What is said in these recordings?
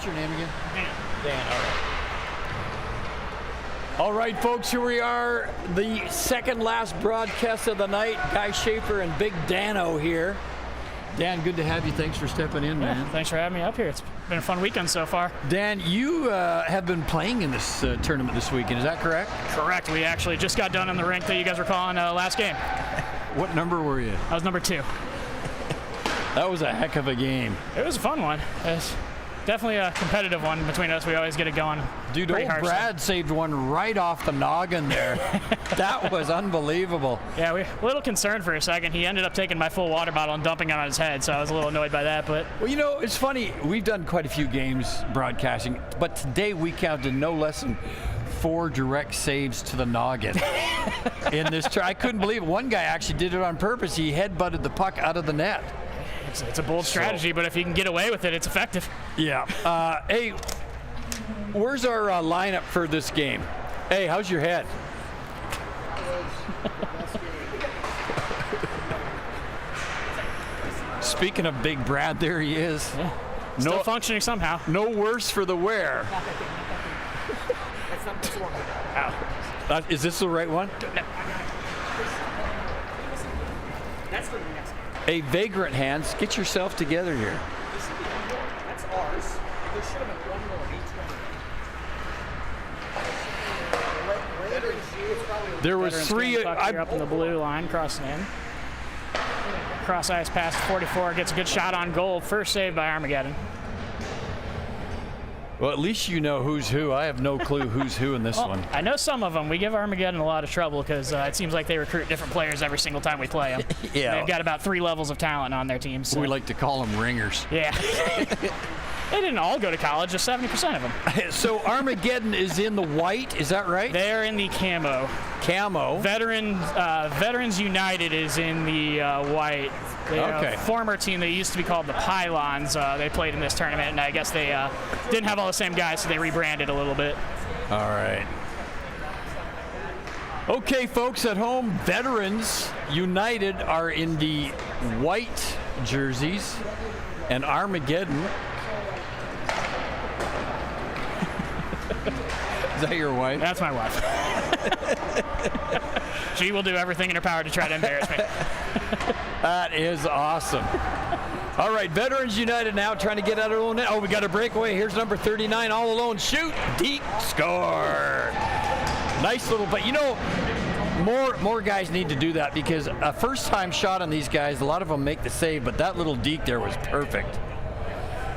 What's your name again? Dan, all right. All right, folks, here we are, the second last broadcast of the night. Guy Schaefer and Big Dano here. Dan, good to have you. Thanks for stepping in, man. Thanks for having me up here. It's been a fun weekend so far. Dan, you have been playing in this tournament this weekend, is that correct? Correct. We actually just got done in the rink that you guys were calling last game. What number were you? I was number 2. That was a heck of a game. It was a fun one. It's definitely a competitive one between us. We always get it going. Dude, old Brad saved one right off the noggin there. That was unbelievable. Yeah, we were a little concerned for a second. He ended up taking my full water bottle and dumping it on his head, so I was a little annoyed by that. But well, you know, it's funny. We've done quite a few games broadcasting, but today we counted no less than 4 direct saves to the noggin in this try. I couldn't believe it. One guy actually did it on purpose. He headbutted the puck out of the net. It's a bold strategy, but if you can get away with it, it's effective. Yeah. Hey, where's our lineup for this game? Hey, how's your head? Speaking of Big Brad, there he is. Yeah. Still functioning somehow. No worse for the wear. That's not this one. Is this the right one? No. That's for the next game. Hey, Vagrant Hands, get yourself together here. That's ours. There should have been one more. There was 3. Up in the blue line, crossing in. Cross ice pass 44, gets a good shot on goal. First save by Armageddon. Well, at least you know who's who. I have no clue who's who in this one. I know some of them. We give Armageddon a lot of trouble because it seems like they recruit different players every single time we play them. Yeah. They've got about 3 levels of talent on their team. So. We like to call them ringers. Yeah. They didn't all go to college, just 70% of them. So Armageddon is in the white, is that right? They're in the camo. Camo. Veterans United is in the white. Okay. Former team that used to be called the Pylons. They played in this tournament, and I guess they didn't have all the same guys, so they rebranded a little bit. All right. Okay, folks at home, Veterans United are in the white jerseys, and Armageddon. Is that your wife? That's my wife. She will do everything in her power to try to embarrass me. That is awesome. All right, Veterans United now trying to get out of their own net. Oh, we got a breakaway. Here's number 39, all alone. Shoot, deep, score. Nice little, but you know, more guys need to do that because a first-time shot on these guys, a lot of them make the save, but that little deke there was perfect.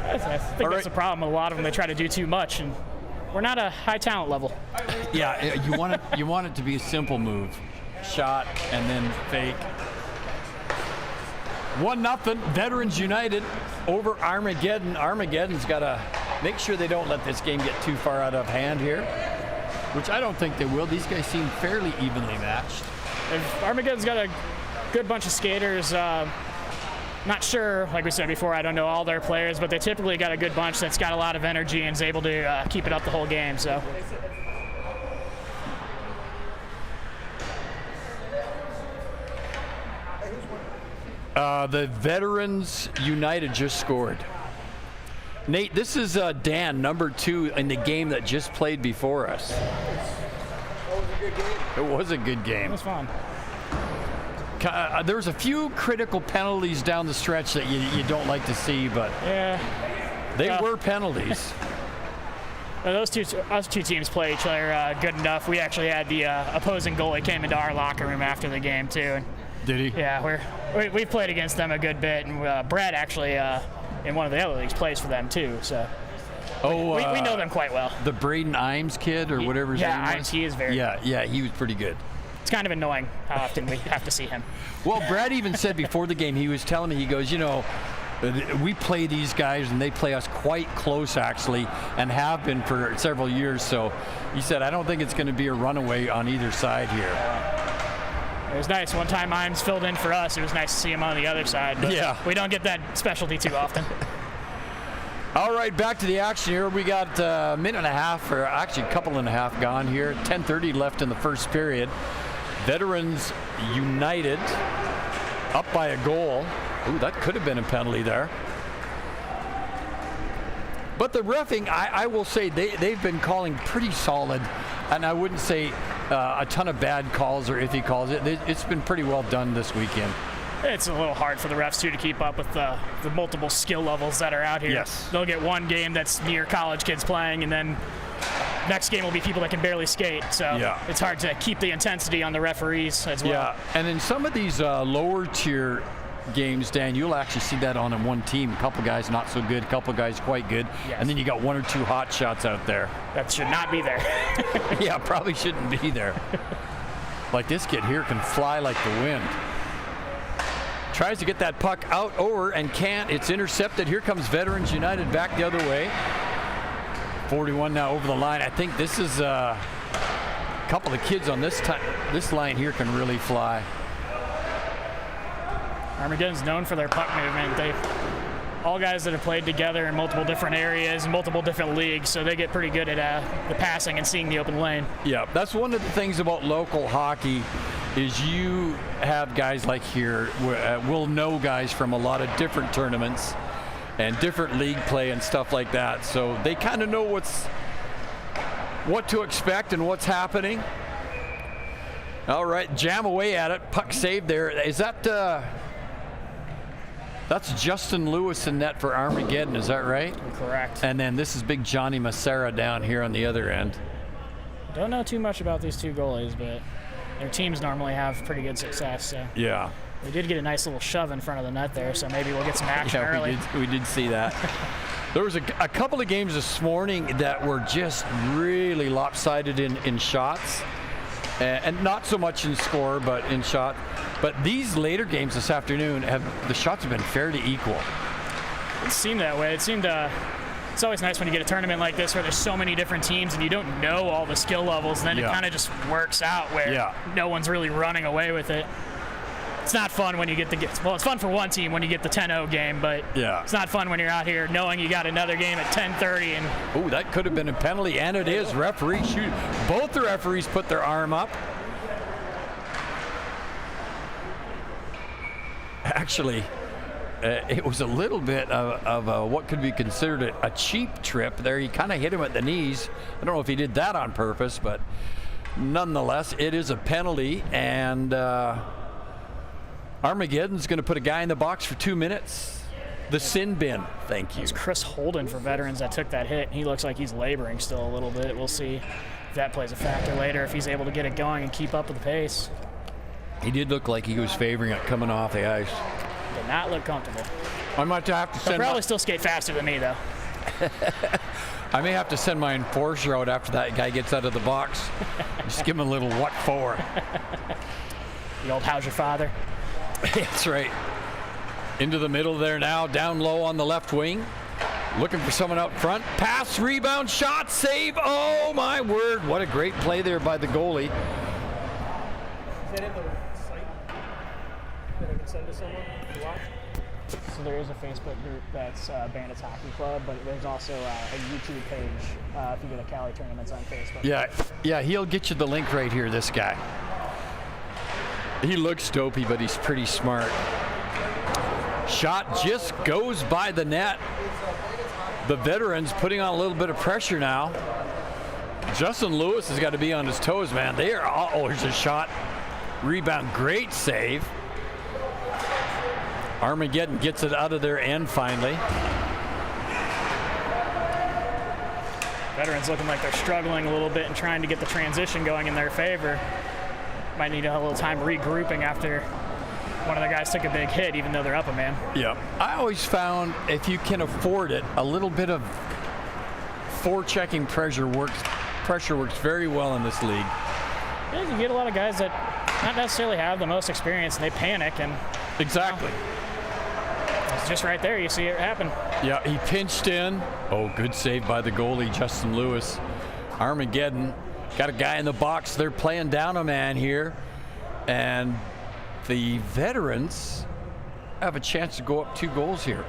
I think that's the problem with a lot of them. They try to do too much, and we're not a high talent level. Yeah, you want it to be a simple move. Shot and then fake. 1-0, Veterans United over Armageddon. Armageddon's got to make sure they don't let this game get too far out of hand here, which I don't think they will. These guys seem fairly evenly matched. Armageddon's got a good bunch of skaters. Not sure, like we said before, I don't know all their players, but they typically got a good bunch that's got a lot of energy and is able to keep it up the whole game. So. The Veterans United just scored. Nate, this is Dan, number 2 in the game that just played before us. It was a good game. It was fun. There was a few critical penalties down the stretch that you don't like to see, but yeah, they were penalties. Those two teams play each other good enough. We actually had the opposing goalie came into our locker room after the game too. And did he? Yeah, we've played against them a good bit, and Brad actually in one of the other leagues plays for them too. So we know them quite well. The Braden Imes kid or whatever his name was? Yeah, Imes, he is very good. Yeah, he was pretty good. It's kind of annoying how often we have to see him. Well, Brad even said before the game, he was telling me, he goes, you know, we play these guys and they play us quite close actually, and have been for several years. So he said, I don't think it's going to be a runaway on either side here. It was nice. One time Imes filled in for us. It was nice to see him on the other side. But yeah. We don't get that specialty too often. All right, back to the action here. We got a minute and a half, or actually a couple and a half gone here. 10:30 left in the first period. Veterans United up by a goal. Ooh, that could have been a penalty there. But the reffing, I will say, they've been calling pretty solid, and I wouldn't say a ton of bad calls or iffy calls. It's been pretty well done this weekend. It's a little hard for the refs, too, to keep up with the multiple skill levels that are out here. Yes. They'll get one game that's near college kids playing, and then next game will be people that can barely skate. So it's hard to keep the intensity on the referees as well. Yeah, and in some of these lower tier games, Dan, you'll actually see that on one team. A couple guys not so good, a couple guys quite good, and then you got one or two hot shots out there. That should not be there. Yeah, probably shouldn't be there. Like this kid here can fly like the wind. Tries to get that puck out over and can't. It's intercepted. Here comes Veterans United back the other way. 41 now over the line. I think this is a couple of kids on this line here can really fly. Armageddon's known for their puck movement. All guys that have played together in multiple different areas, multiple different leagues, so they get pretty good at the passing and seeing the open lane. Yeah, that's one of the things about local hockey is you have guys like here, we'll know guys from a lot of different tournaments and different league play and stuff like that, so they kind of know what to expect and what's happening. All right, jam away at it, puck saved there. Is that that's Justin Lewis in net for Armageddon, is that right? Correct. And then this is big Johnny Massera down here on the other end. Don't know too much about these two goalies, but their teams normally have pretty good success. So. Yeah. We did get a nice little shove in front of the net there, so maybe we'll get some action early. We did see that. There was a couple of games this morning that were just really lopsided in shots, and not so much in score, but in shot. But these later games this afternoon, the shots have been fairly equal. It seemed that way. It's always nice when you get a tournament like this where there's so many different teams and you don't know all the skill levels, and then it kind of just works out where no one's really running away with it. It's not fun when you get it's fun for one team when you get the 10-0 game, but it's not fun when you're out here knowing you got another game at 10:30 and oh, that could have been a penalty, and it is. Referee shoot. Both the referees put their arm up. Actually, it was a little bit of what could be considered a cheap trip there. He kind of hit him at the knees. I don't know if he did that on purpose, but nonetheless, it is a penalty, and Armageddon's going to put a guy in the box for 2 minutes. The sin bin. Thank you. It's Chris Holden for Veterans that took that hit. He looks like he's laboring still a little bit. We'll see if that plays a factor later, if he's able to get it going and keep up with the pace. He did look like he was favoring it coming off the ice. Did not look comfortable. I might have to send. He'll probably still skate faster than me, though. I may have to send my enforcer out after that guy gets out of the box. Just give him a little what for. The old how's your father? That's right. Into the middle there now, down low on the left wing. Looking for someone out front. Pass, rebound, shot, save. Oh, my word. What a great play there by the goalie. Is that in the site that I can send to someone to watch? So there is a Facebook group that's Bandits Hockey Club, but there's also a YouTube page if you go to Cali Tournaments on Facebook. Yeah, he'll get you the link right here, this guy. He looks dopey, but he's pretty smart. Shot just goes by the net. The Veterans putting on a little bit of pressure now. Justin Lewis has got to be on his toes, man. They are, here's a shot. Rebound, great save. Armageddon gets it out of their end finally. Veterans looking like they're struggling a little bit and trying to get the transition going in their favor. Might need a little time regrouping after one of the guys took a big hit, even though they're up a man. Yeah. I always found if you can afford it, a little bit of forechecking pressure works very well in this league. Yeah, you get a lot of guys that not necessarily have the most experience, and they panic. And exactly. It's just right there. You see it happen. Yeah, he pinched in. Oh, good save by the goalie, Justin Lewis. Armageddon got a guy in the box. They're playing down a man here. And the Veterans have a chance to go up 2 goals here.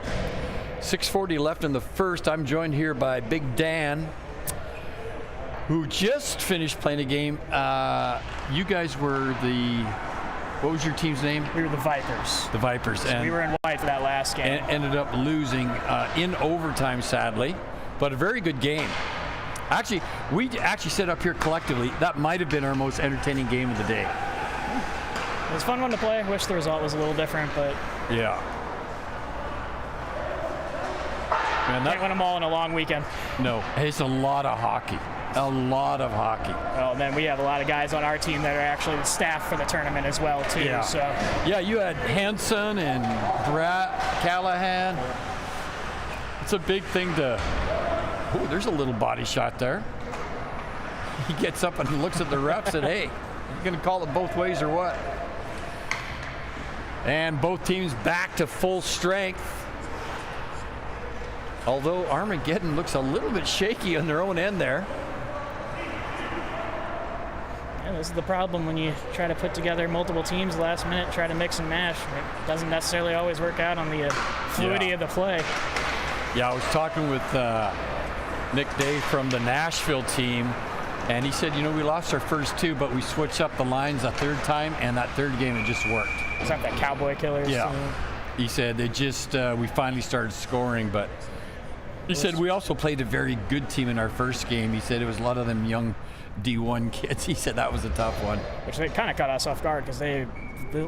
6:40 left in the first. I'm joined here by Big Dan, who just finished playing a game. You guys were what was your team's name? We were the Vipers. The Vipers. So and we were in white for that last game. And ended up losing in overtime, sadly. but a very good game. Actually, we said up here collectively, that might have been our most entertaining game of the day. It was a fun one to play. I wish the result was a little different, but yeah. Man, can't win them all in a long weekend. No, it's a lot of hockey. A lot of hockey. Well, and then we have a lot of guys on our team that are actually the staff for the tournament as well, too. Yeah. So. Yeah, you had Henson and Brett Callahan. It's a big thing to. Oh, there's a little body shot there. He gets up and looks at the refs and, hey, you going to call it both ways or what? And both teams back to full strength. Although Armageddon looks a little bit shaky on their own end there. Yeah, this is the problem when you try to put together multiple teams last minute, try to mix and match. It doesn't necessarily always work out on the fluidity of the play. Yeah, I was talking with Nick Day from the Nashville team, and he said, we lost our first two, but we switched up the lines a third time, and that third game it just worked. Is that Cowboy Killers? Yeah. He said they just we finally started scoring, but he said we also played a very good team in our first game. He said it was a lot of them young D1 kids. He said that was a tough one. Which they kind of caught us off guard because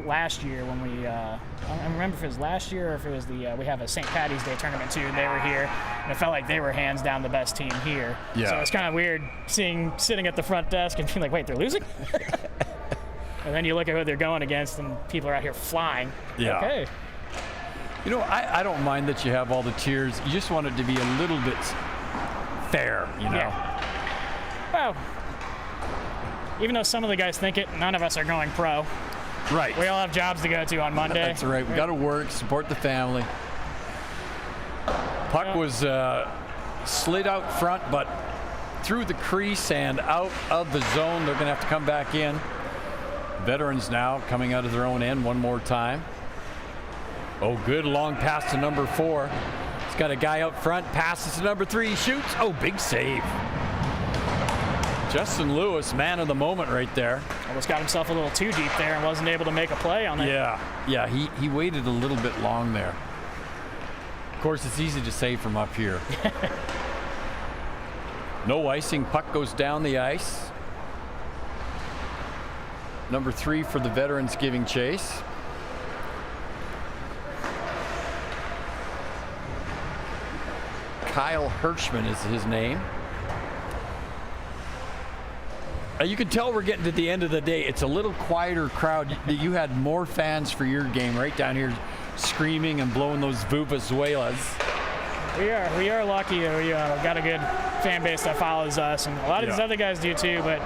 last year when we, I don't remember if it was last year or if it was we have a St. Patty's Day tournament too, and they were here, and it felt like they were hands down the best team here. Yeah. So it's kind of weird sitting at the front desk and being like, wait, they're losing? And then you look at who they're going against, and people are out here flying. Yeah. Okay. I don't mind that you have all the tiers. You just want it to be a little bit fair, Yeah. Well, even though some of the guys think it, none of us are going pro. Right. We all have jobs to go to on Monday. That's right. We got to work, support the family. Puck was slid out front, but through the crease and out of the zone. They're going to have to come back in. Veterans now coming out of their own end one more time. Oh, good long pass to number 4. He's got a guy out front, passes to number 3, shoots. Oh, big save. Justin Lewis, man of the moment right there. Almost got himself a little too deep there and wasn't able to make a play on it. Yeah, he waited a little bit long there. Of course, it's easy to save from up here. No icing, puck goes down the ice. Number 3 for the Veterans giving chase. Kyle Hirschman is his name. You can tell we're getting to the end of the day. It's a little quieter crowd. You had more fans for your game right down here screaming and blowing those vuvuzelas. We are lucky. We got a good fan base that follows us, and a lot of these other guys do too, but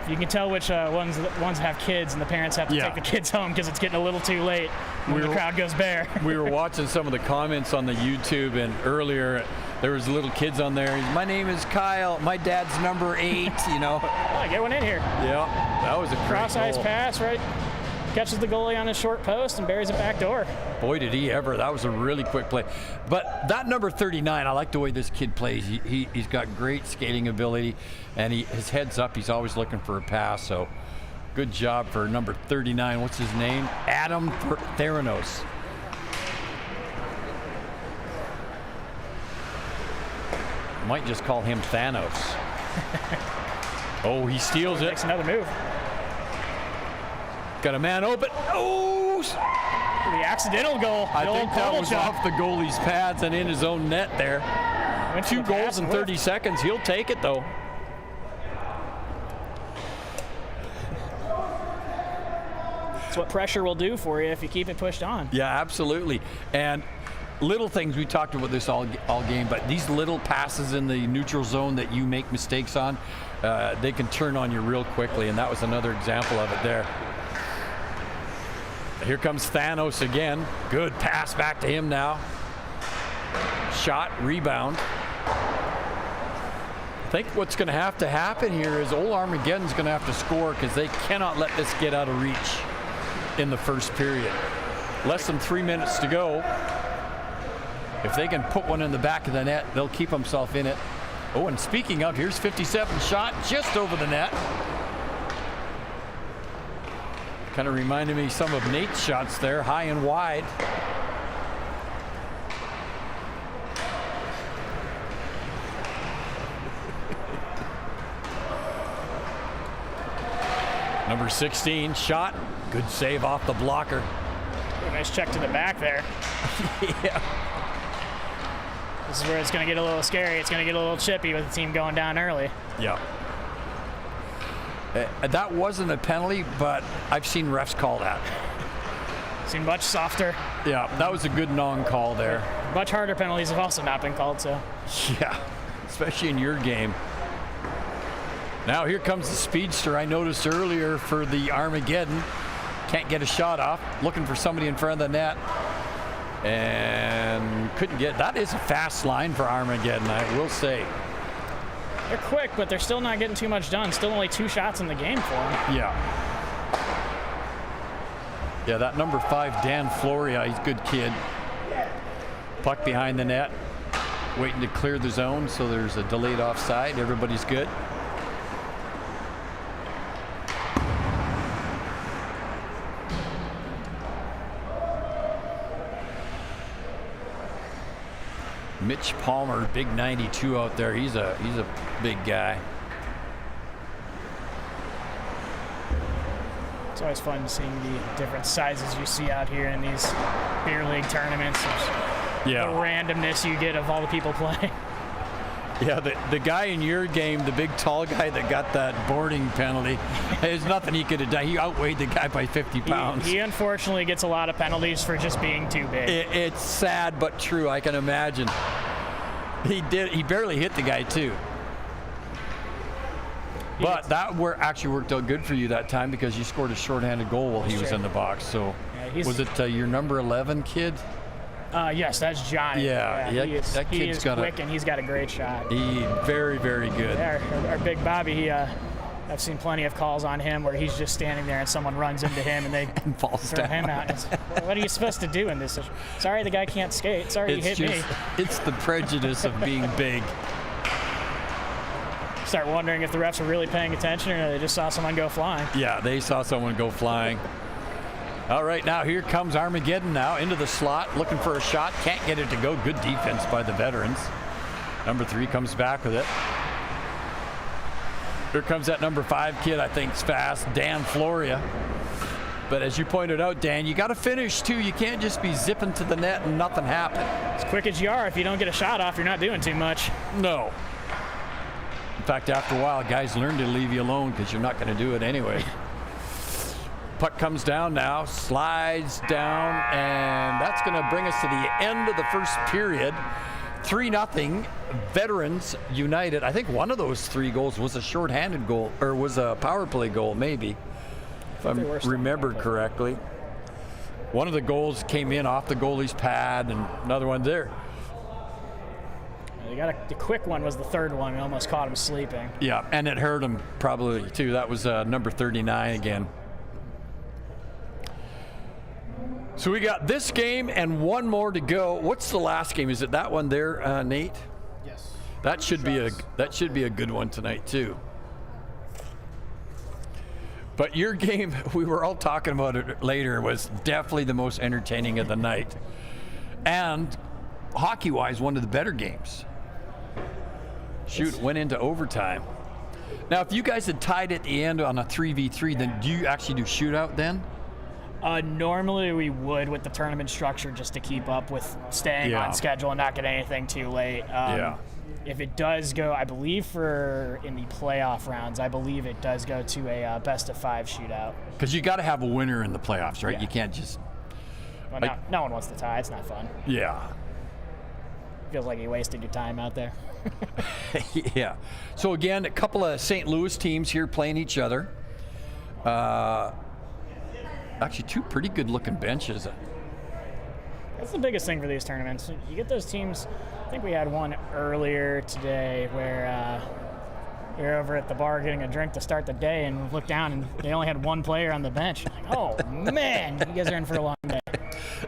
you can tell which ones have kids, and the parents have to take the kids home because it's getting a little too late when the crowd goes bare. We were watching some of the comments on the YouTube, and earlier there was little kids on there. My name is Kyle. My dad's number 8. Get one in here. Yeah, that was a great cross-ice pass, right? Catches the goalie on his short post and buries it back door. Boy, did he ever. That was a really quick play. But that number 39, I like the way this kid plays. He's got great skating ability, and his head's up. He's always looking for a pass. So good job for number 39. What's his name? Adam Theranos. Might just call him Thanos. Oh, he steals it. Makes another move. Got a man open. Oh! The accidental goal. I think that was off the goalie's pads and in his own net there. 2 goals in 30 seconds. He'll take it, though. That's what pressure will do for you if you keep it pushed on. Yeah, absolutely. And little things, we talked about this all game, but these little passes in the neutral zone that you make mistakes on, they can turn on you real quickly, and that was another example of it there. Here comes Thanos again. Good pass back to him now. Shot, rebound. I think what's going to have to happen here is old Armageddon's going to have to score because they cannot let this get out of reach in the first period. Less than 3 minutes to go. If they can put one in the back of the net, they'll keep themselves in it. Oh, and speaking of, here's 57 shot just over the net. Kind of reminded me some of Nate's shots there, high and wide. Number 16, shot. Good save off the blocker. Ooh, nice check to the back there. Yeah. This is where it's going to get a little scary. It's going to get a little chippy with the team going down early. Yeah. That wasn't a penalty, but I've seen refs call that. Seen much softer. Yeah, that was a good non-call there. Much harder penalties have also not been called, so. Yeah, especially in your game. Now here comes the speedster I noticed earlier for the Armageddon. Can't get a shot off. Looking for somebody in front of the net. And couldn't get. That is a fast line for Armageddon, I will say. They're quick, but they're still not getting too much done. Still only 2 shots in the game for them. Yeah. Yeah, that number 5, Dan Floria, he's a good kid. Puck behind the net. Waiting to clear the zone, so there's a delayed offside. Everybody's good. Mitch Palmer, big 92 out there. He's a big guy. It's always fun seeing the different sizes you see out here in these beer league tournaments. Yeah. The randomness you get of all the people playing. Yeah, the guy in your game, the big tall guy that got that boarding penalty, there's nothing he could have done. He outweighed the guy by 50 pounds. He unfortunately gets a lot of penalties for just being too big. It's sad but true, I can imagine. He barely hit the guy too. But that actually worked out good for you that time because you scored a shorthanded goal while he was in the box. So was it your number 11 kid? Yes, that's Johnny. Yeah, that kid's got quick and he's got a great shot. He's very, very good. Yeah, our big Bobby, I've seen plenty of calls on him where he's just standing there and someone runs into him and they falls throw down. him out. What are you supposed to do in this? Sorry, the guy can't skate. Sorry, he hit me. It's the prejudice of being big. Start wondering if the refs are really paying attention or they just saw someone go flying. Yeah, they saw someone go flying. All right, now here comes Armageddon now into the slot, looking for a shot. Can't get it to go. Good defense by the veterans. Number 3 comes back with it. Here comes that number 5 kid, I think, is fast, Dan Floria. But as you pointed out, Dan, you got to finish too. You can't just be zipping to the net and nothing happen. As quick as you are, if you don't get a shot off, you're not doing too much. No. In fact, after a while, guys learn to leave you alone because you're not going to do it anyway. Puck comes down now, slides down, and that's going to bring us to the end of the first period. 3-0, Veterans United. I think one of those 3 goals was a shorthanded goal, or was a power play goal, maybe, if I remember correctly. One of the goals came in off the goalie's pad, and another one there. The quick one was the third one. It almost caught him sleeping. Yeah, and it hurt him probably too. That was number 39 again. So we got this game and one more to go. What's the last game? Is it that one there, Nate? Yes. That should be a good one tonight too. But your game, we were all talking about it later, was definitely the most entertaining of the night. And hockey-wise, one of the better games. Shoot, went into overtime. Now, if you guys had tied at the end on a 3v3, then do you actually do shootout then? Normally we would with the tournament structure just to keep up with staying on schedule and not get anything too late. If it does go, I believe in the playoff rounds, I believe it does go to a best of 5 shootout. Because you got to have a winner in the playoffs, right? Yeah. You can't just... Well, no one wants to tie. It's not fun. Yeah. Feels like you wasted your time out there. Yeah. So again, a couple of St. Louis teams here playing each other. Actually, 2 pretty good-looking benches. That's the biggest thing for these tournaments. You get those teams. I think we had one earlier today where you're over at the bar getting a drink to start the day and look down and they only had 1 player on the bench. Like, oh, man, you guys are in for a long day.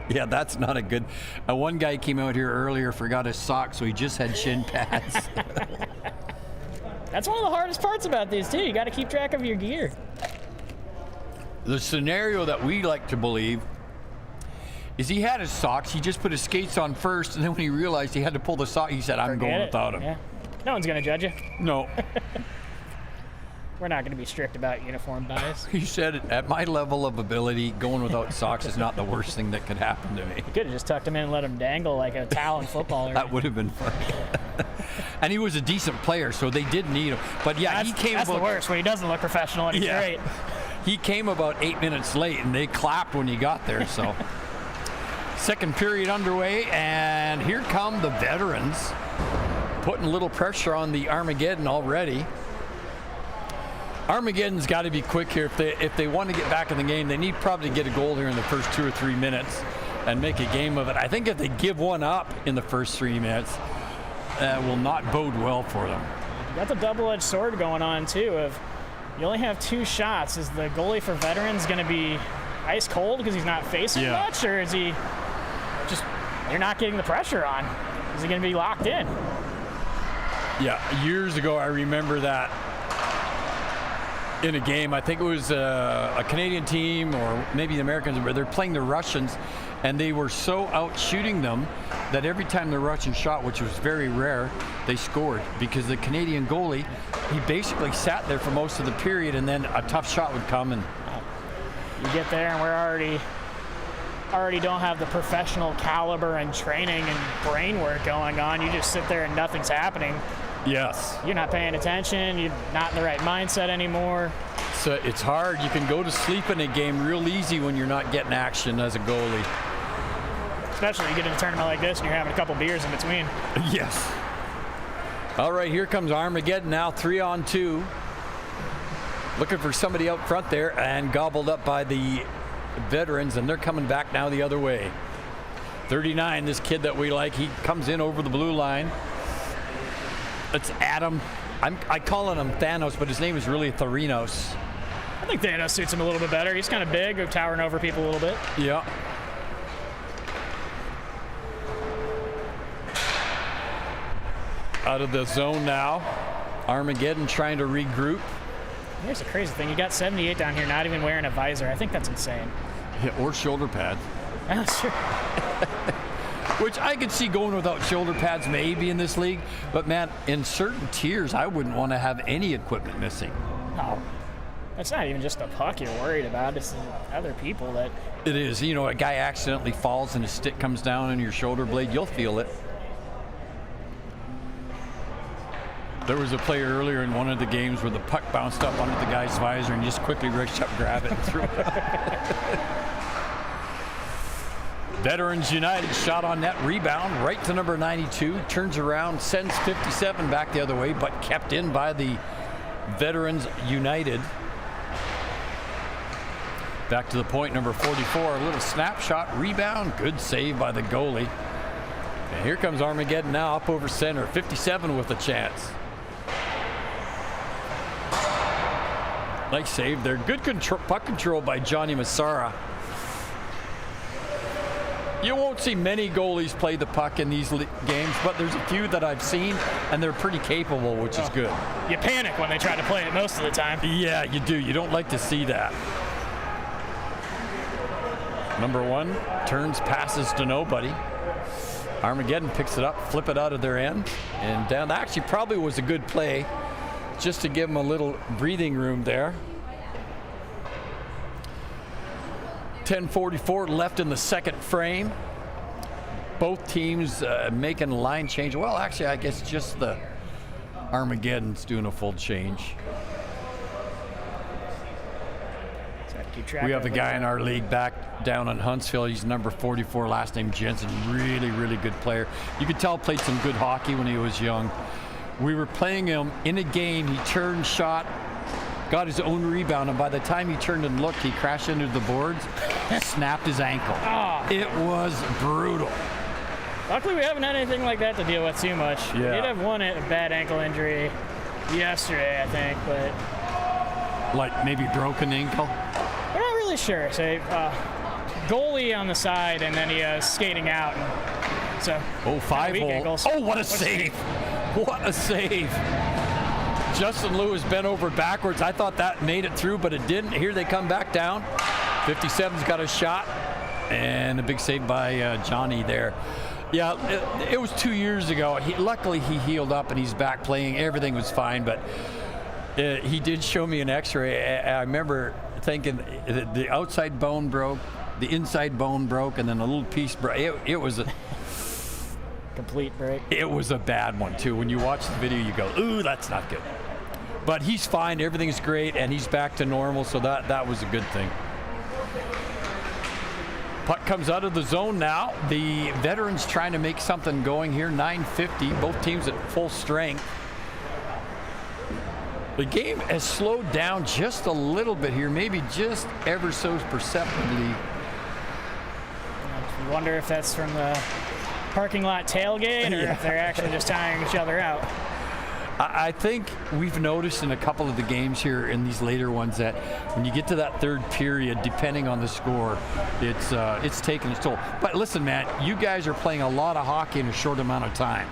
Yeah, that's not a good... one guy came out here earlier, forgot his socks, so he just had shin pads. That's one of the hardest parts about these, too. You got to keep track of your gear. The scenario that we like to believe is he had his socks, he just put his skates on first, and then when he realized he had to pull the sock, he said, I'm going without him. Yeah. No one's going to judge you. No. we're not going to be strict about uniform buys. You said it, at my level of ability, going without socks is not the worst thing that could happen to me. You could have just tucked him in and let him dangle like a towel in football. That would have been funny. And he was a decent player, so they did need him. But yeah, he came. That's the worst, when he doesn't look professional and he's great. He came about 8 minutes late, and they clapped when he got there. So, second period underway, and here come the veterans, putting a little pressure on the Armageddon already. Armageddon's got to be quick here. If they want to get back in the game, they need probably to get a goal here in the first 2 or 3 minutes and make a game of it. I think if they give one up in the first 3 minutes, will not bode well for them. That's a double-edged sword going on, too, of you only have 2 shots. Is the goalie for veterans going to be ice cold because he's not facing much, or is he just, you're not getting the pressure on? Is he going to be locked in? Yeah, years ago I remember that in a game. I think it was a Canadian team or maybe the Americans, where they're playing the Russians, and they were so out shooting them that every time the Russians shot, which was very rare, they scored, because the Canadian goalie, he basically sat there for most of the period, and then a tough shot would come, and you get there and we're already don't have the professional caliber and training and brain work going on. You just sit there and nothing's happening. Yes. You're not paying attention. You're not in the right mindset anymore. So it's hard. You can go to sleep in a game real easy when you're not getting action as a goalie. Especially you get in a tournament like this and you're having a couple beers in between. Yes. All right, here comes Armageddon now, 3-on-2. Looking for somebody out front there, and gobbled up by the veterans, and they're coming back now the other way. 39, this kid that we like, he comes in over the blue line. It's Adam. I calling him Thanos, but his name is really Tharinos. I think Thanos suits him a little bit better. He's kind of big, towering over people a little bit. Yeah. Out of the zone now. Armageddon trying to regroup. Here's the crazy thing. You got 78 down here not even wearing a visor. I think that's insane. Yeah, or shoulder pads. That's true. Which I could see going without shoulder pads maybe in this league. But, man, in certain tiers, I wouldn't want to have any equipment missing. No. It's not even just the puck you're worried about. It's the other people that... It is. You know, a guy accidentally falls and his stick comes down on your shoulder blade, you'll feel it. There was a player earlier in one of the games where the puck bounced up onto the guy's visor and just quickly reached up, grab it, and threw it up. Veterans United shot on net, rebound right to number 92, turns around, sends 57 back the other way, but kept in by the Veterans United. Back to the point, number 44, a little snapshot, rebound, good save by the goalie. And here comes Armageddon now up over center, 57 with a chance. Nice save there. Good puck control by Johnny Massara. You won't see many goalies play the puck in these games, but there's a few that I've seen, and they're pretty capable, which is good. You panic when they try to play it most of the time. Yeah, you do. You don't like to see that. Number 1 turns, passes to nobody. Armageddon picks it up, flip it out of their end, and down. That actually probably was a good play, just to give them a little breathing room there. 10:44 left in the second frame. Both teams making a line change. Well, actually, I guess just the Armageddon's doing a full change. We have a guy in our league back down in Huntsville. He's number 44, last name Jensen. Really, really good player. You could tell played some good hockey when he was young. We were playing him in a game. He turned, shot, got his own rebound, and by the time he turned and looked, he crashed into the boards, snapped his ankle. Oh. It was brutal. Luckily, we haven't had anything like that to deal with too much. Yeah. We did have one a bad ankle injury yesterday, I think, but... Like maybe broken ankle? I'm not really sure. So, goalie on the side, and then he skating out. And so, 5-hole. Oh, what a save. What a save. Justin Lewis bent over backwards. I thought that made it through, but it didn't. Here they come back down. 57's got a shot, and a big save by Johnny there. Yeah, it was 2 years ago. Luckily, he healed up, and he's back playing. Everything was fine, but He did show me an x-ray. I remember thinking the outside bone broke, the inside bone broke, and then a little piece broke. It was a complete break. It was a bad one too. When you watch the video, you go, ooh, that's not good. But he's fine, everything's great, and he's back to normal, so that was a good thing. Puck comes out of the zone now. The veterans trying to make something going here, 9:50, both teams at full strength. The game has slowed down just a little bit here, maybe just ever so perceptibly. I wonder if that's from the parking lot tailgate or if they're actually just tiring each other out. I think we've noticed in a couple of the games here in these later ones that when you get to that third period, depending on the score, it's taking its toll. But listen, man, you guys are playing a lot of hockey in a short amount of time.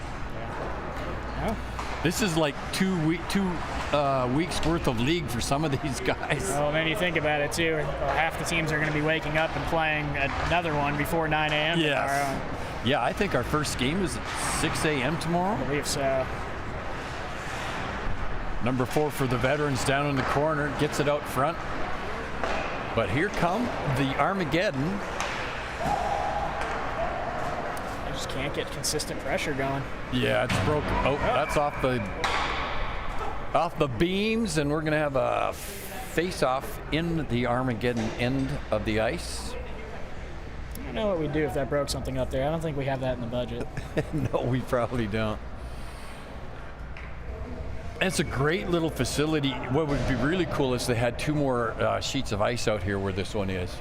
Yeah. This is like 2 weeks worth of league for some of these guys. Well, then you think about it too. Half the teams are going to be waking up and playing another one before 9 a.m. tomorrow. Yeah, I think our first game is at 6 a.m. tomorrow. I believe so. Number 4 for the veterans down in the corner, gets it out front. But here come the Armageddon. I just can't get consistent pressure going. Yeah, it's broken. Oh, that's off the beams, and we're going to have a face-off in the Armageddon end of the ice. I don't know what we'd do if that broke something up there. I don't think we have that in the budget. No, we probably don't. It's a great little facility. What would be really cool is they had 2 more sheets of ice out here where this one is.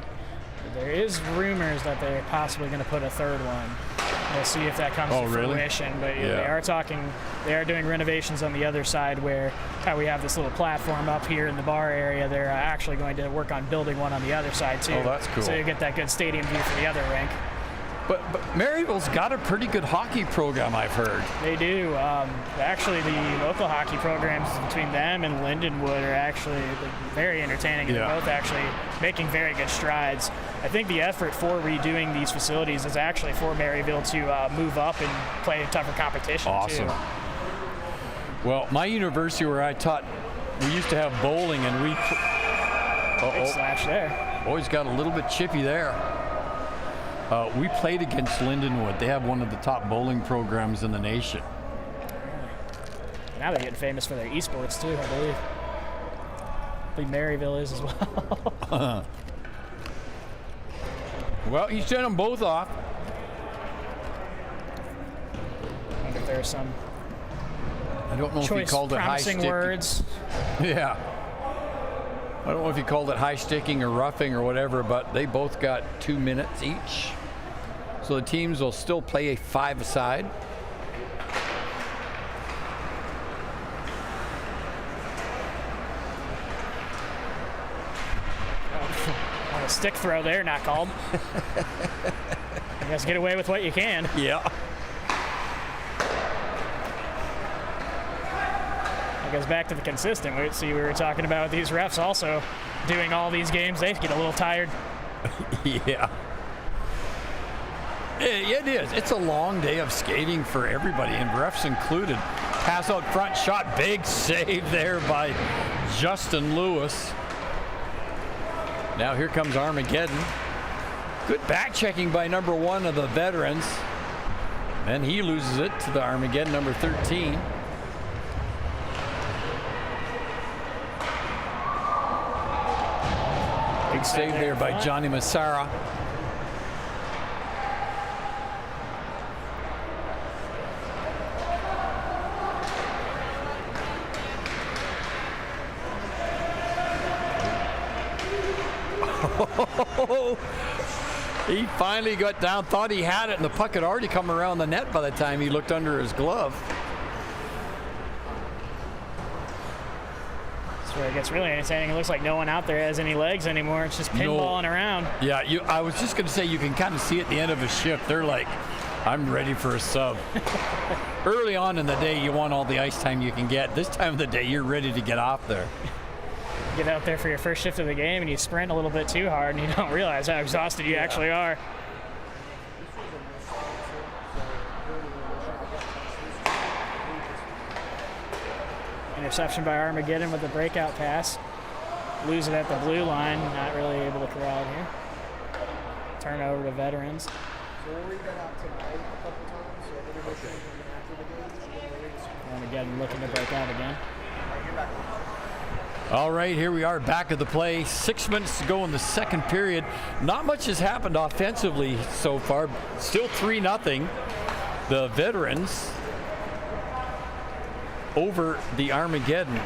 There is rumors that they're possibly going to put a third one. We'll see if that comes to fruition. But they are doing renovations on the other side where we have this little platform up here in the bar area. They're actually going to work on building one on the other side too. Oh, that's cool. So you get that good stadium view for the other rink. But Maryville's got a pretty good hockey program, I've heard. They do. Actually, the local hockey programs between them and Lindenwood are actually very entertaining. And they're both actually making very good strides. I think the effort for redoing these facilities is actually for Maryville to move up and play tougher competition. Awesome. Too. Well, my university where I taught, we used to have bowling, and we... Big slash there. Boys got a little bit chippy there. We played against Lindenwood. They have one of the top bowling programs in the nation. Now they're getting famous for their esports too, I believe. I believe Maryville is as well. Well, you sent them both off. I wonder if there's some I don't know if he called it high sticking. Words. Yeah. I don't know if he called it high sticking or roughing or whatever, but they both got 2 minutes each. So the teams will still play a 5-a-side. A stick throw there, not called. You guys get away with what you can. Yeah. It goes back to the consistent. We were talking about these refs also doing all these games. They get a little tired. Yeah. It is. It's a long day of skating for everybody, and refs included. Pass out front, shot, big save there by Justin Lewis. Now here comes Armageddon. Good back checking by number 1 of the veterans. Then he loses it to the Armageddon, number 13. Big save there by Johnny Massara. He finally got down, thought he had it, and the puck had already come around the net by the time he looked under his glove. That's where it gets really entertaining. It looks like no one out there has any legs anymore. It's just pinballing around. Yeah, I was just going to say, you can kind of see at the end of a shift, they're like, I'm ready for a sub. Early on in the day, you want all the ice time you can get. This time of the day, you're ready to get off there. Get out there for your first shift of the game and you sprint a little bit too hard and you don't realize how exhausted you actually are. Interception by Armageddon with the breakout pass. Lose it at the blue line. Not really able to corral it here. Turnover to Veterans. Armageddon looking to break out again. All right, here we are back at the play. 6 minutes to go in the second period. Not much has happened offensively so far. Still 3-0. The Veterans over the Armageddon.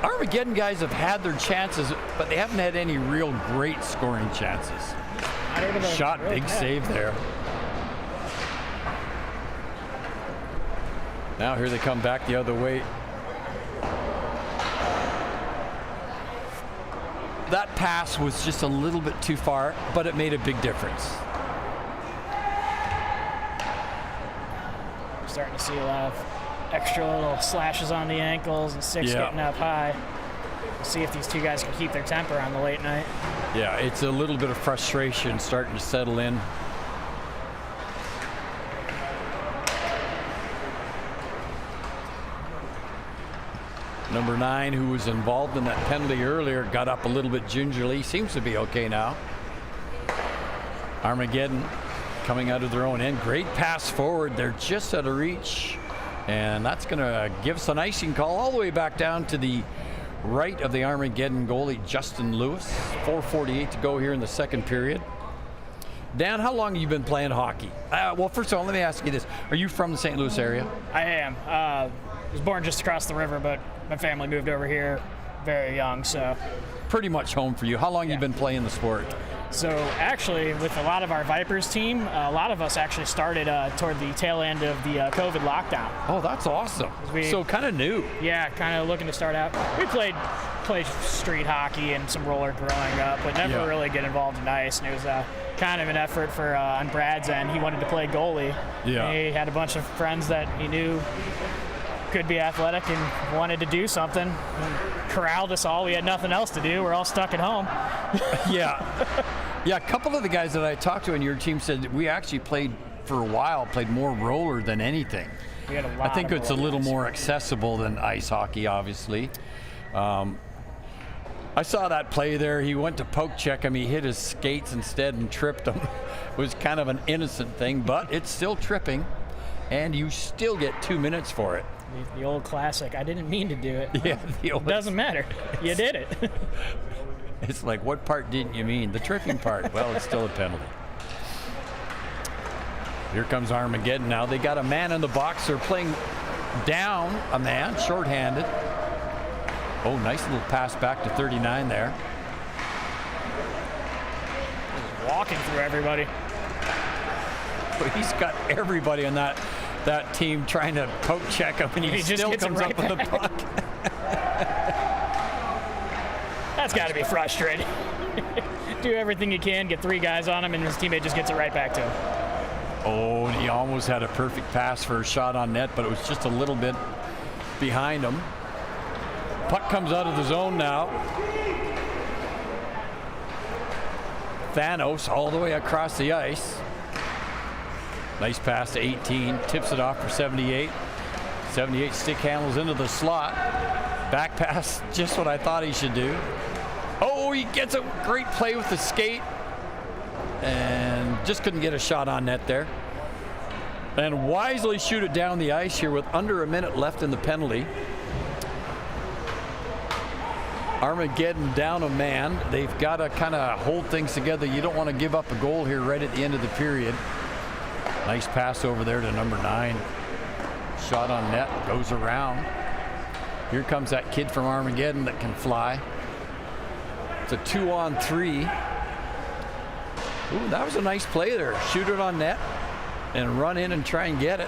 Armageddon guys have had their chances, but they haven't had any real great scoring chances. Shot, big save there. Now here they come back the other way. That pass was just a little bit too far, but it made a big difference. Starting to see a lot of extra little slashes on the ankles and sticks getting up high. See if these two guys can keep their temper on the late night. Yeah, it's a little bit of frustration starting to settle in. Number 9, who was involved in that penalty earlier, got up a little bit gingerly. Seems to be okay now. Armageddon coming out of their own end. Great pass forward. They're just out of reach. And that's going to give us an icing call all the way back down to the right of the Armageddon goalie, Justin Lewis. 4:48 to go here in the second period. Dan, how long have you been playing hockey? Well, first of all, let me ask you this. Are you from the St. Louis area? I am. I was born just across the river, but my family moved over here very young, so. Pretty much home for you. How long have you been playing the sport? So actually, with a lot of our Vipers team, a lot of us actually started toward the tail end of the COVID lockdown. Oh, that's awesome. So kind of new. Yeah, kind of looking to start out. We played street hockey and some roller growing up, but never really get involved in ice. And it was kind of an effort for on Brad's end. He wanted to play goalie. Yeah. He had a bunch of friends that he knew could be athletic and wanted to do something. And corralled us all. We had nothing else to do. We're all stuck at home. Yeah, a couple of the guys that I talked to on your team said that we actually played more roller than anything. We had a lot. I think it's a little more accessible than ice hockey, obviously. I saw that play there. He went to poke check him. He hit his skates instead and tripped him. It was kind of an innocent thing, but it's still tripping, and you still get 2 minutes for it. The old classic. I didn't mean to do it. Yeah, the old. Doesn't matter. You did it. It's like, what part didn't you mean? The tripping part. Well, it's still a penalty. Here comes Armageddon now. They got a man in the box. They're playing down a man, shorthanded. Oh, nice little pass back to 39 there. Walking through everybody. He's got everybody on that team trying to poke check him, and he still comes up with the puck. That's got to be frustrating. Do everything you can, get 3 guys on him, and his teammate just gets it right back to him. Oh, and he almost had a perfect pass for a shot on net, but it was just a little bit behind him. Puck comes out of the zone now. Thanos all the way across the ice. Nice pass to 18, tips it off for 78. 78 stick handles into the slot. Back pass, just what I thought he should do. Oh, he gets a great play with the skate. And just couldn't get a shot on net there. And wisely shoot it down the ice here with under a minute left in the penalty. Armageddon down a man. They've got to kind of hold things together. You don't want to give up a goal here right at the end of the period. Nice pass over there to number 9. Shot on net, goes around. Here comes that kid from Armageddon that can fly. It's a 2-on-3. Ooh, that was a nice play there. Shoot it on net and run in and try and get it.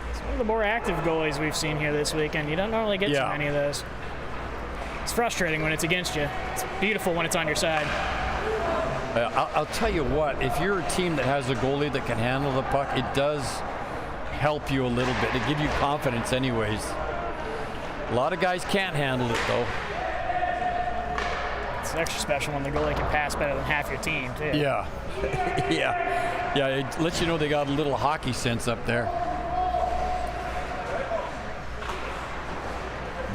It's one of the more active goalies we've seen here this weekend. You don't normally get too many of those. It's frustrating when it's against you. It's beautiful when it's on your side. I'll tell you what, if you're a team that has a goalie that can handle the puck, it does help you a little bit. It gives you confidence anyways. A lot of guys can't handle it, though. It's extra special when the goalie can pass better than half your team, too. Yeah. Yeah, it lets you know they got a little hockey sense up there.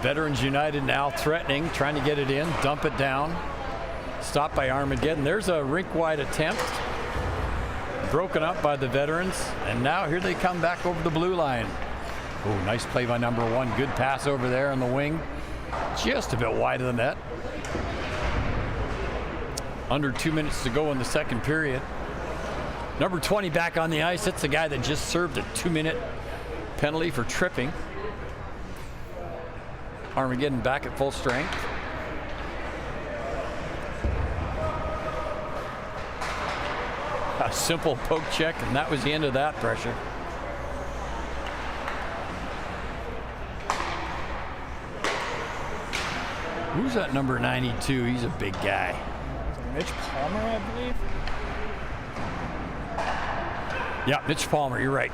Veterans United now threatening, trying to get it in, dump it down. Stopped by Armageddon. There's a rink-wide attempt. Broken up by the Veterans. And now here they come back over the blue line. Oh, nice play by number 1. Good pass over there on the wing. Just a bit wide of the net. Under 2 minutes to go in the second period. Number 20 back on the ice. That's the guy that just served a 2-minute penalty for tripping. Armageddon back at full strength. A simple poke check, and that was the end of that pressure. Who's that number 92? He's a big guy. Mitch Palmer, I believe. Yeah, Mitch Palmer, you're right.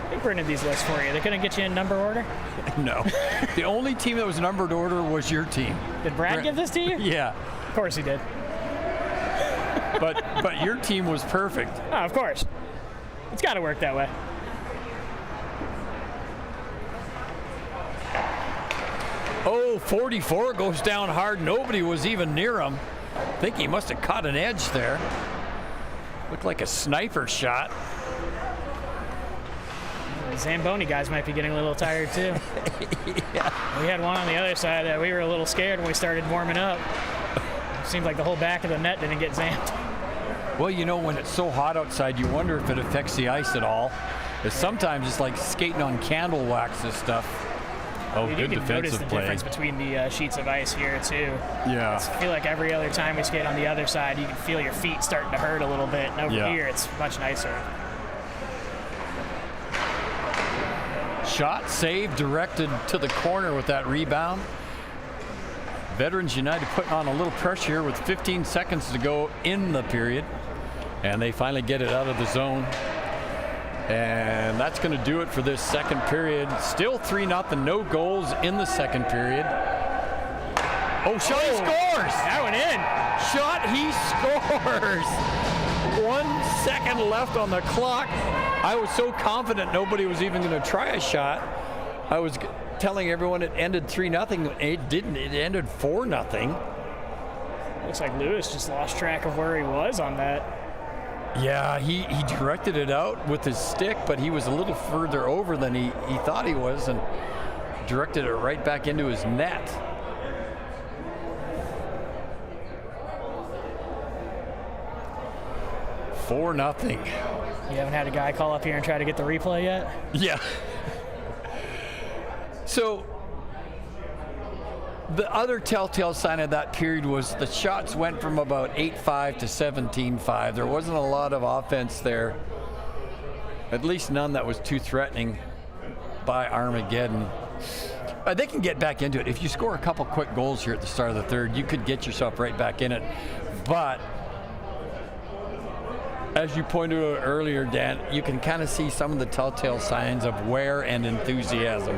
They printed these lists for you. They couldn't get you in number order? No. The only team that was numbered order was your team. Did Brad give this to you? Yeah. Of course he did. But your team was perfect. Oh, of course. It's got to work that way. Oh, 44 goes down hard. Nobody was even near him. I think he must have caught an edge there. Looked like a sniper shot. The Zamboni guys might be getting a little tired too. Yeah. We had one on the other side that we were a little scared when we started warming up. It seemed like the whole back of the net didn't get zamped. Well, you know, when it's so hot outside, you wonder if it affects the ice at all. Because sometimes it's like skating on candle wax and stuff. Oh, good defensive play. You can notice the difference between the sheets of ice here, too. Yeah. I feel like every other time we skate on the other side, you can feel your feet starting to hurt a little bit. And over here, it's much nicer. Shot saved, directed to the corner with that rebound. Veterans United putting on a little pressure here with 15 seconds to go in the period. And they finally get it out of the zone. And that's going to do it for this second period. Still 3-0, no goals in the second period. Oh, shot, he scores! That went in. Shot, he scores! 1 second left on the clock. I was so confident nobody was even going to try a shot. I was telling everyone it ended 3-0. It didn't. It ended 4-0. Looks like Lewis just lost track of where he was on that. Yeah, he directed it out with his stick, but he was a little further over than he thought he was and directed it right back into his net. Four nothing. You haven't had a guy call up here and try to get the replay yet? Yeah. So the other telltale sign of that period was the shots went from about 8-5 to 17-5. There wasn't a lot of offense there, at least none that was too threatening by Armageddon. They can get back into it. If you score a couple quick goals here at the start of the third, you could get yourself right back in it. But as you pointed out earlier, Dan, you can kind of see some of the telltale signs of wear and enthusiasm.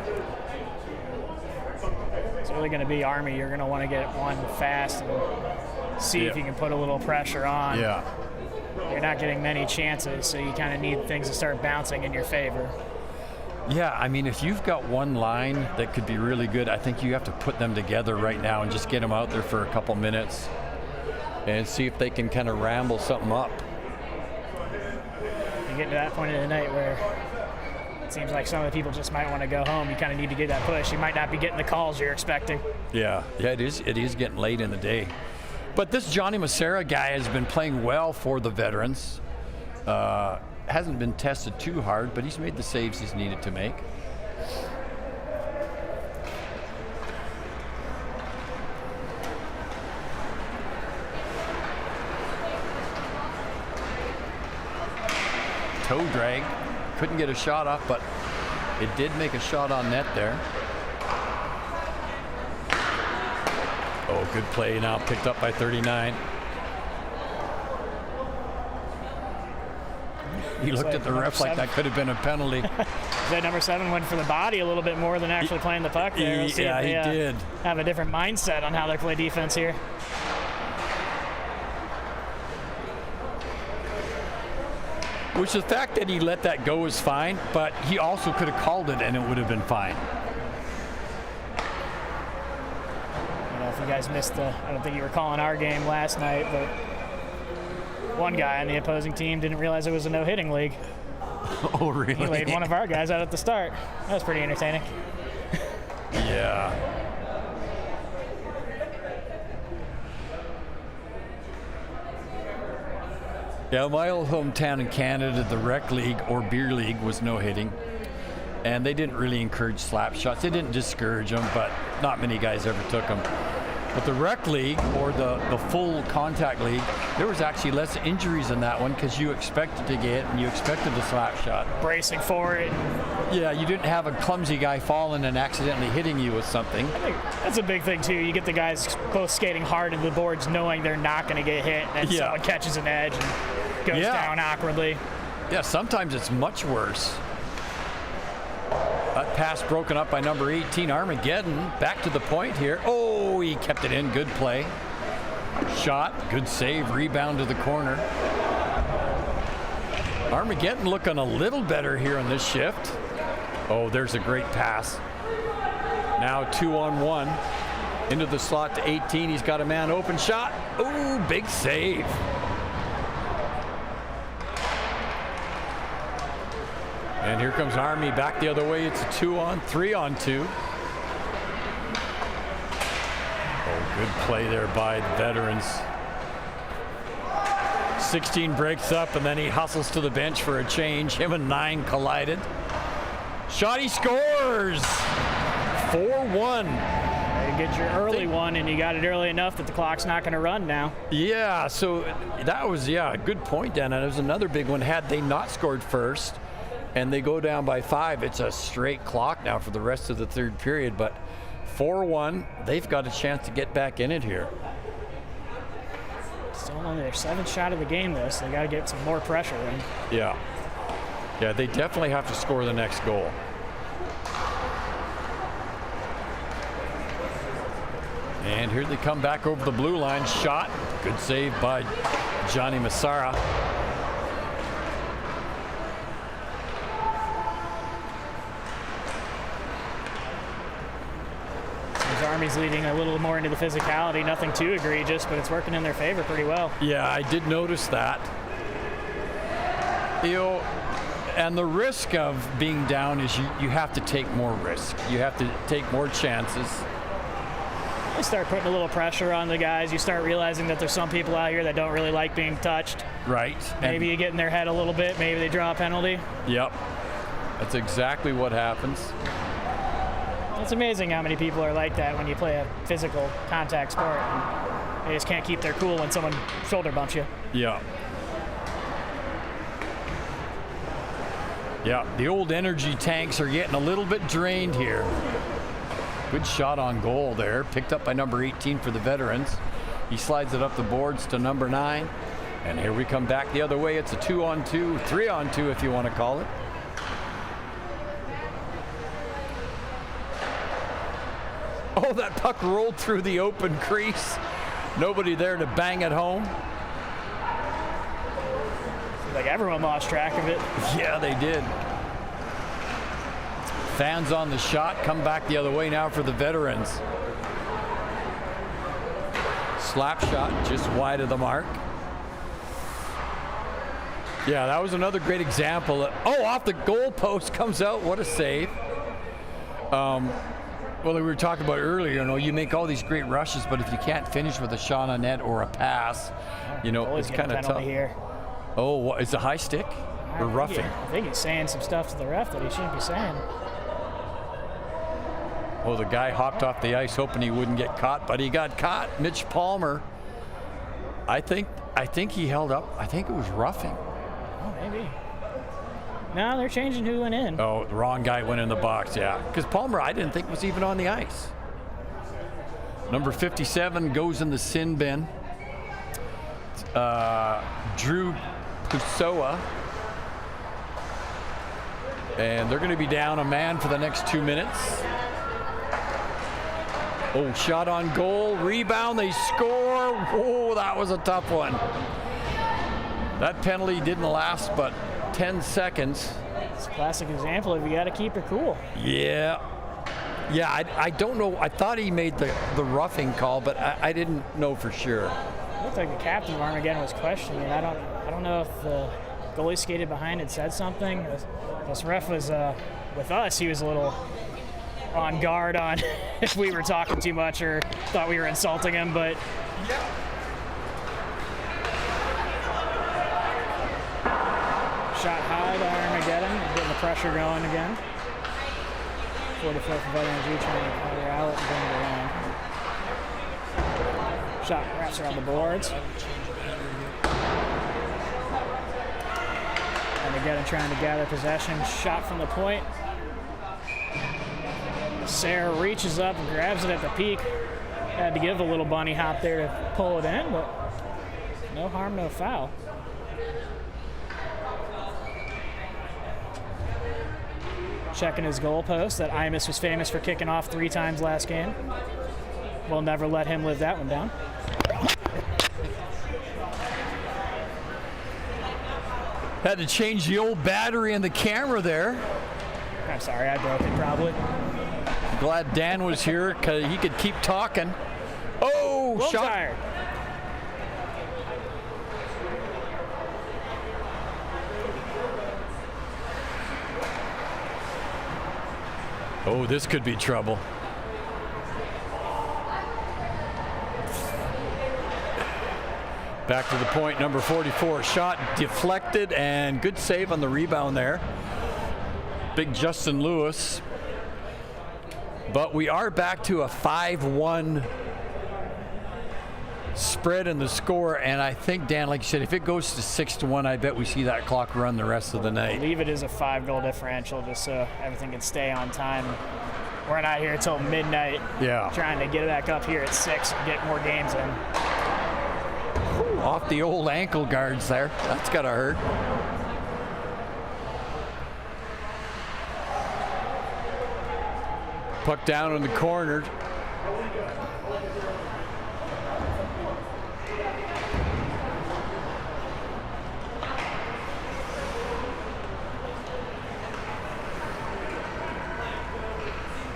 It's really going to be Army. You're going to want to get one fast and see if you can put a little pressure on. Yeah. You're not getting many chances, so you kind of need things to start bouncing in your favor. Yeah, I mean, if you've got one line that could be really good, I think you have to put them together right now and just get them out there for a couple minutes and see if they can kind of ramble something up. You get to that point of the night where it seems like some of the people just might want to go home. You kind of need to get that push. You might not be getting the calls you're expecting. Yeah, it is getting late in the day. But this Johnny Macera guy has been playing well for the Veterans. Hasn't been tested too hard, but he's made the saves he's needed to make. Toe drag. Couldn't get a shot off, but it did make a shot on net there. Oh, good play now, picked up by 39. He looked at the ref like that could have been a penalty. That number 7 went for the body a little bit more than actually playing the puck there. We'll see if they, he did. Have a different mindset on how they play defense here. Which the fact that he let that go is fine, but he also could have called it and it would have been fine. if you guys missed I don't think you were calling our game last night, but one guy on the opposing team didn't realize it was a no-hitting league. Oh, really? He laid one of our guys out at the start. That was pretty entertaining. Yeah. Yeah, my old hometown in Canada, the rec league or beer league was no hitting. And they didn't really encourage slap shots. They didn't discourage them, but not many guys ever took them. But the rec league or the full contact league, there was actually less injuries in that one because you expected to get and you expected the slap shot. Bracing for it. Yeah, you didn't have a clumsy guy falling and accidentally hitting you with something. I think that's a big thing too. You get the guys both skating hard into the boards knowing they're not going to get hit, and someone catches an edge and goes down awkwardly. Yeah, sometimes it's much worse. That pass broken up by number 18, Armageddon. Back to the point here. Oh, he kept it in. Good play. Shot. Good save. Rebound to the corner. Armageddon looking a little better here on this shift. Oh, there's a great pass. Now 2-on-1. Into the slot to 18. He's got a man open shot. Oh, big save. And here comes Army back the other way. It's a 3-on-2. Oh, good play there by the veterans. 16 breaks up, and then he hustles to the bench for a change. Him and 9 collided. Shot, he scores! 4-1. You get your early one, and you got it early enough that the clock's not going to run now. Yeah, so that was, a good point, Dan. And it was another big one. Had they not scored first, and they go down by 5, it's a straight clock now for the rest of the third period. But 4-1, they've got a chance to get back in it here. Still only their 7th shot of the game, though, so they got to get some more pressure in. Yeah, they definitely have to score the next goal. And here they come back over the blue line. Shot, good save by Johnny Massara. Army's leading a little more into the physicality, nothing too egregious, but it's working in their favor pretty well. Yeah, I did notice that. And the risk of being down is you have to take more risk. You have to take more chances. You start putting a little pressure on the guys. You start realizing that there's some people out here that don't really like being touched. Right. Maybe you get in their head a little bit. Maybe they draw a penalty. Yep. That's exactly what happens. It's amazing how many people are like that when you play a physical contact sport. And they just can't keep their cool when someone shoulder bumps you. Yeah. Yeah, the old energy tanks are getting a little bit drained here. Good shot on goal there, picked up by number 18 for the veterans. He slides it up the boards to number 9. And here we come back the other way. It's a 2-on-2, 3-on-2 if you want to call it. Oh, that puck rolled through the open crease. Nobody there to bang it home. Seems like everyone lost track of it. Yeah, they did. Fans on the shot, come back the other way now for the veterans. Slap shot just wide of the mark. Yeah, that was another great example. Off the goal post comes out. What a save. Well, we were talking about earlier, you make all these great rushes, but if you can't finish with a shot on net or a pass, it's kind of tough. Here. Oh, is it a high stick or roughing? I think he's saying some stuff to the ref that he shouldn't be saying. Oh, the guy hopped off the ice hoping he wouldn't get caught, but he got caught. Mitch Palmer. I think he held up. I think it was roughing. Oh, maybe. No, they're changing who went in. Oh, the wrong guy went in the box, yeah. Because Palmer, I didn't think was even on the ice. Number 57 goes in the sin bin. Drew Pusoa. And they're going to be down a man for the next 2 minutes. Oh, shot on goal, rebound, they score. Whoa, that was a tough one. That penalty didn't last but 10 seconds. It's a classic example of you got to keep your cool. Yeah. Yeah, I don't know. I thought he made the roughing call, but I didn't know for sure. It looked like the captain of Armageddon was questioning it. I don't know if the goalie skated behind and said something. This ref was with us. He was a little on guard on if we were talking too much or thought we were insulting him, but. Shot high to Armageddon, getting the pressure going again. 44 for Veterans U, trying to power out and bring it around. Shot wraps around the boards. Armageddon trying to gather possession. Shot from the point. Sarah reaches up and grabs it at the peak. Had to give a little bunny hop there to pull it in, but no harm, no foul. Checking his goalpost that Imus was famous for kicking off 3 times last game. We'll never let him live that one down. Had to change the old battery in the camera there. I'm sorry, I broke it probably. Glad Dan was here because he could keep talking. Oh, shot. Tired. Oh, this could be trouble. Back to the point, number 44. Shot deflected and good save on the rebound there. Big Justin Lewis. But we are back to a 5-1 spread in the score, and I think, Dan, like you said, if it goes to 6-1, I bet we see that clock run the rest of the night. I believe it is a 5-goal differential, just so everything can stay on time. We're not here until midnight. Yeah. Trying to get it back up here at 6 and get more games in. Ooh, off the old ankle guards there. That's gotta hurt. Puck down in the corner.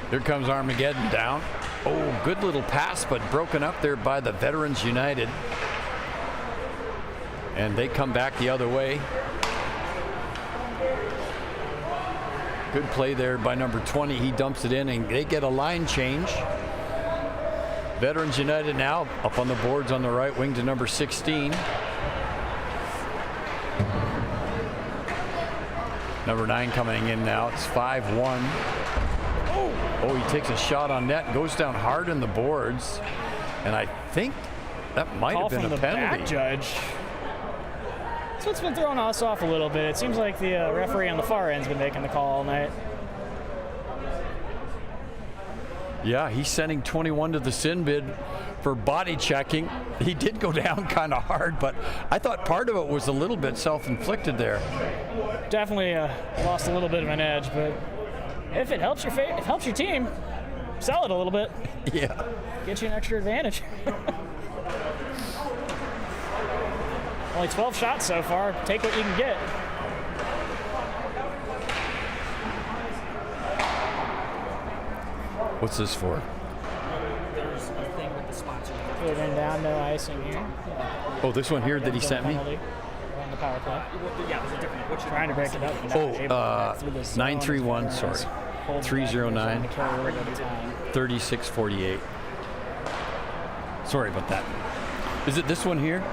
Here comes Armageddon down. Oh, good little pass, but broken up there by the Veterans United. And they come back the other way. Good play there by number 20. He dumps it in, and they get a line change. Veterans United now up on the boards on the right wing to number 16. Number 9 coming in now. It's 5-1. Oh, he takes a shot on net, goes down hard in the boards, and I think that might have been a penalty. Back judge. That's what's been throwing us off a little bit. It seems like the referee on the far end's been making the call all night. Yeah, he's sending 21 to the sin bid for body checking. He did go down kind of hard, but I thought part of it was a little bit self-inflicted there. Definitely lost a little bit of an edge, but if it helps your team, sell it a little bit. Yeah. Get you an extra advantage. Only 12 shots so far. Take what you can get. What's this for? There's a thing with the sponsor. Put it in down, no icing here. Yeah. Oh, this one here that he sent me? On the power play. Yeah, there's a different. What's Trying to break it up. 931, sorry. 309 3648. Sorry about that. Is it this one here?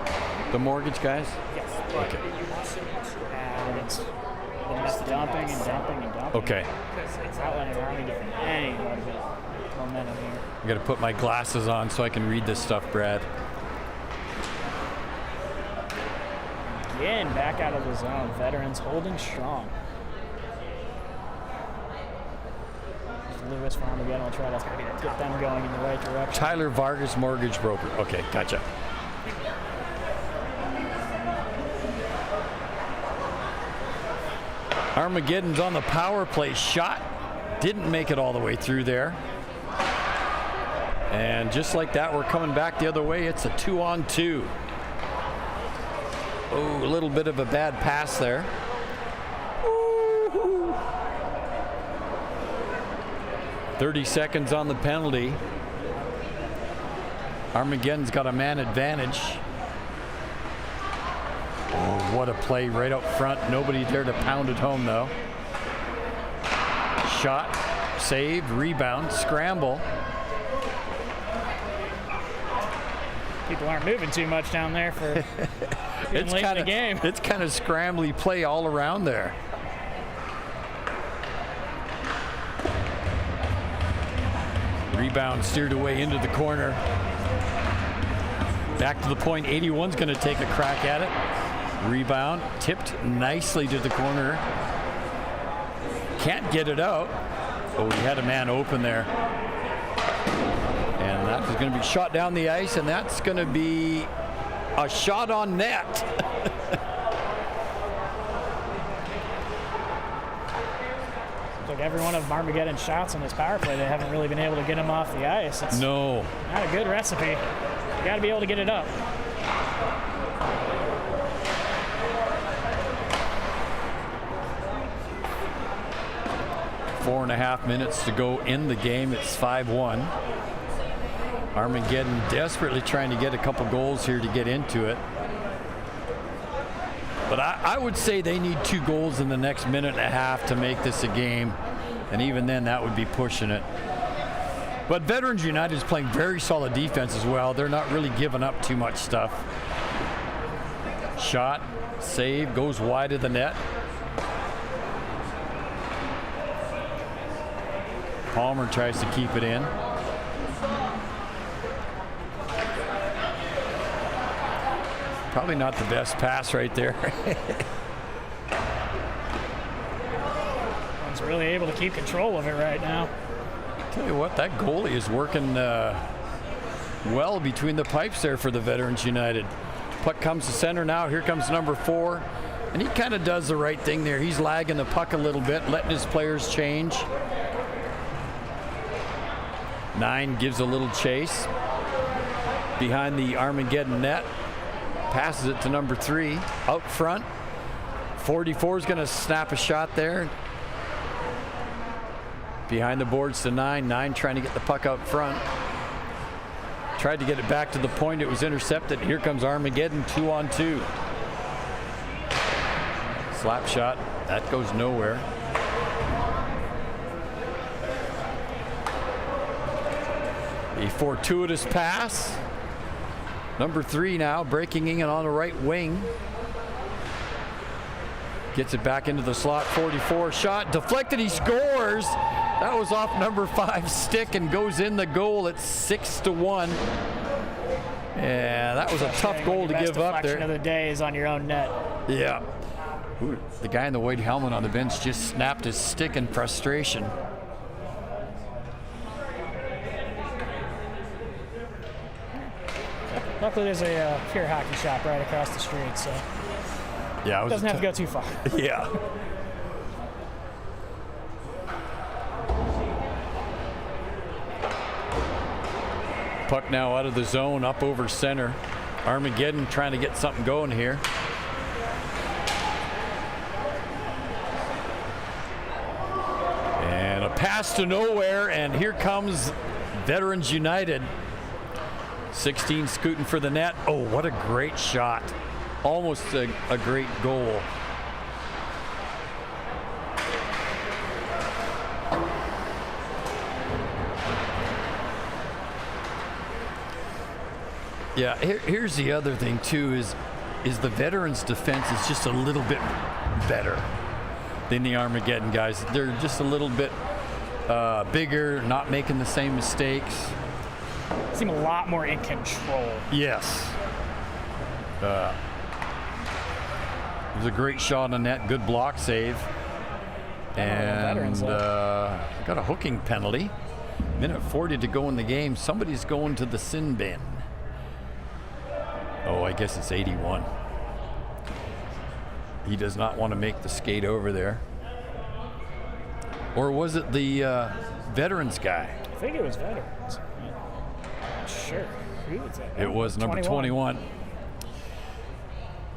The mortgage guys? Yes. Okay. And it's dumping and dumping and dumping. Okay. It's That one is hardly getting any momentum here. I got to put my glasses on so I can read this stuff, Brad. Again, back out of the zone. Veterans holding strong. Lewis for Armageddon will try to get them going in the right direction. Tyler Vargas, mortgage broker. Okay, gotcha. Armageddon's on the power play. Shot didn't make it all the way through there. And just like that, we're coming back the other way. It's a 2-on-2. Oh, a little bit of a bad pass there. 30 seconds on the penalty. Armageddon's got a man advantage. Oh, what a play right up front. Nobody there to pound it home, though. Shot, saved, rebound, scramble. People aren't moving too much down there for getting late in the game. It's kind of scrambly play all around there. Rebound steered away into the corner. Back to the point. 81's going to take a crack at it. Rebound tipped nicely to the corner. Can't get it out. Oh, he had a man open there. And that is going to be shot down the ice, and that's going to be a shot on net. Like every one of Armageddon's shots on this power play, they haven't really been able to get him off the ice. It's no. Not a good recipe. You got to be able to get it up. Four and a half minutes to go in the game. It's 5-1. Armageddon desperately trying to get a couple goals here to get into it. But I would say they need 2 goals in the next minute and a half to make this a game. And even then, that would be pushing it. But Veterans United is playing very solid defense as well. They're not really giving up too much stuff. Shot, save, goes wide of the net. Palmer tries to keep it in. Probably not the best pass right there. One's really able to keep control of it right now. Tell you what, that goalie is working well between the pipes there for the Veterans United. Puck comes to center now. Here comes number 4. And he kind of does the right thing there. He's lagging the puck a little bit, letting his players change. 9 gives a little chase behind the Armageddon net. Passes it to number 3 out front. 44 is going to snap a shot there. Behind the boards to 9. 9 trying to get the puck out front. Tried to get it back to the point. It was intercepted. Here comes Armageddon 2-on-2. Slap shot. That goes nowhere. A fortuitous pass. Number 3 now breaking in on the right wing. Gets it back into the slot. 44 shot deflected. He scores. That was off number 5's stick and goes in the goal. It's 6-1. Yeah, that was a tough goal to give up there. Deflection of the day is on your own net. Yeah. Ooh, the guy in the white helmet on the bench just snapped his stick in frustration. Luckily, there's a pure hockey shop right across the street, so yeah, it doesn't have to go too far. Yeah. Puck now out of the zone, up over center. Armageddon trying to get something going here. And a pass to nowhere, and here comes Veterans United. 16 scooting for the net. Oh, what a great shot. Almost a great goal. Yeah, here's the other thing too is the Veterans defense is just a little bit better than the Armageddon guys. They're just a little bit bigger, not making the same mistakes. Seem a lot more in control. Yes. It was a great shot on net, good block save. And got a hooking penalty. Minute 40 to go in the game. Somebody's going to the sin bin. Oh, I guess it's 81. He does not want to make the skate over there. Or was it the Veterans guy? I think it was Veterans. Sure. Who was that? It was number 21.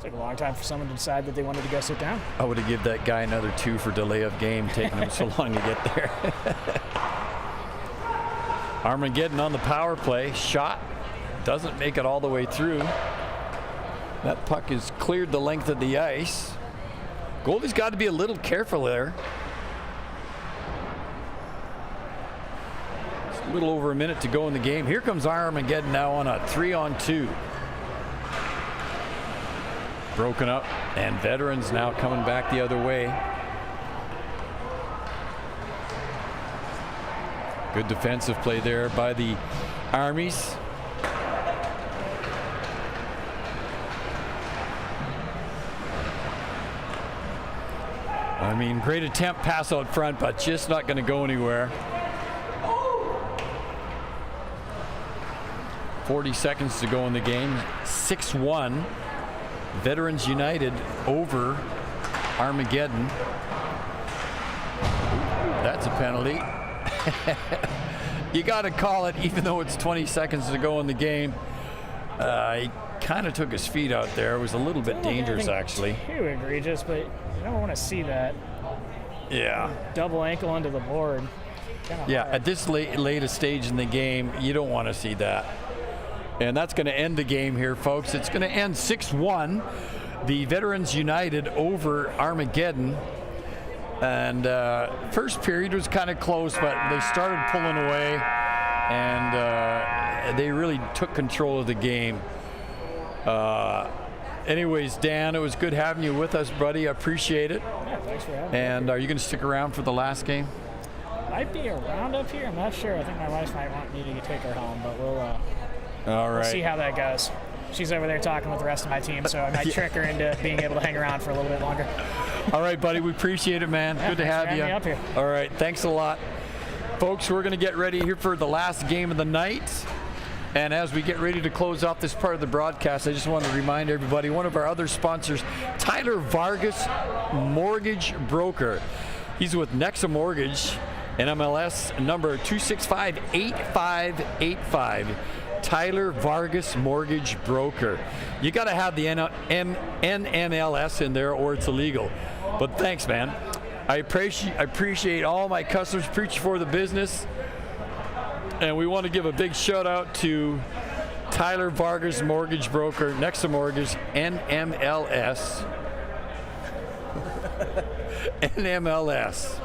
Took a long time for someone to decide that they wanted to go sit down. I would have given that guy another 2 for delay of game, taking him so long to get there. Armageddon on the power play. Shot doesn't make it all the way through. That puck has cleared the length of the ice. Goalie's got to be a little careful there. It's a little over a minute to go in the game. Here comes Armageddon now on a 3-on-2. Broken up, and Veterans now coming back the other way. Good defensive play there by the Armies. I mean, great attempt pass out front, but just not going to go anywhere. 40 seconds to go in the game. 6-1. Veterans United over Armageddon. That's a penalty. You got to call it even though it's 20 seconds to go in the game. He kind of took his feet out there. It was a little bit dangerous, actually. Too egregious, but you don't want to see that. Yeah. Double ankle under the board. Yeah, at this latest stage in the game, you don't want to see that. And that's going to end the game here, folks. It's going to end 6-1. The Veterans United over Armageddon. And first period was kind of close, but they started pulling away, and they really took control of the game. Anyways, Dan, it was good having you with us, buddy. I appreciate it. Yeah, thanks for having me. And are you going to stick around for the last game? Might be around up here. I'm not sure. I think my wife might want me to take her home, but All right. we'll see how that goes. She's over there talking with the rest of my team, so I might trick her into being able to hang around for a little bit longer. All right, buddy. We appreciate it, man. Yeah, good to have you. Me up here. All right. Thanks a lot. Folks, we're going to get ready here for the last game of the night. And as we get ready to close off this part of the broadcast, I just want to remind everybody, one of our other sponsors, Tyler Vargas Mortgage Broker. He's with Nexa Mortgage, NMLS number 265-8585. Tyler Vargas Mortgage Broker. You got to have the NMLS in there or it's illegal. But thanks, man. I appreciate all my customers preaching for the business. And we want to give a big shout out to Tyler Vargas Mortgage Broker, Nexa Mortgage, NMLS. NMLS.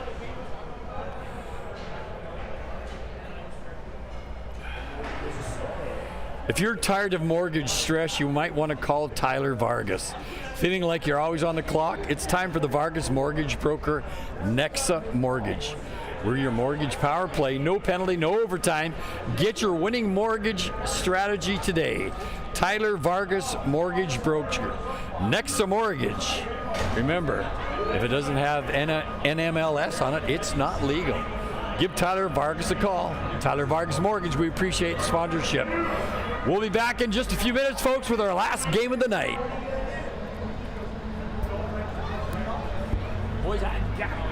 If you're tired of mortgage stress, you might want to call Tyler Vargas. Feeling like you're always on the clock? It's time for the Vargas Mortgage Broker, Nexa Mortgage. We're your mortgage power play, no penalty, no overtime. Get your winning mortgage strategy today. Tyler Vargas Mortgage Broker, Nexa Mortgage. Remember, if it doesn't have NMLS on it, it's not legal. Give Tyler Vargas a call. Tyler Vargas Mortgage, we appreciate sponsorship. We'll be back in just a few minutes, folks, with our last game of the night. Boys, I got it.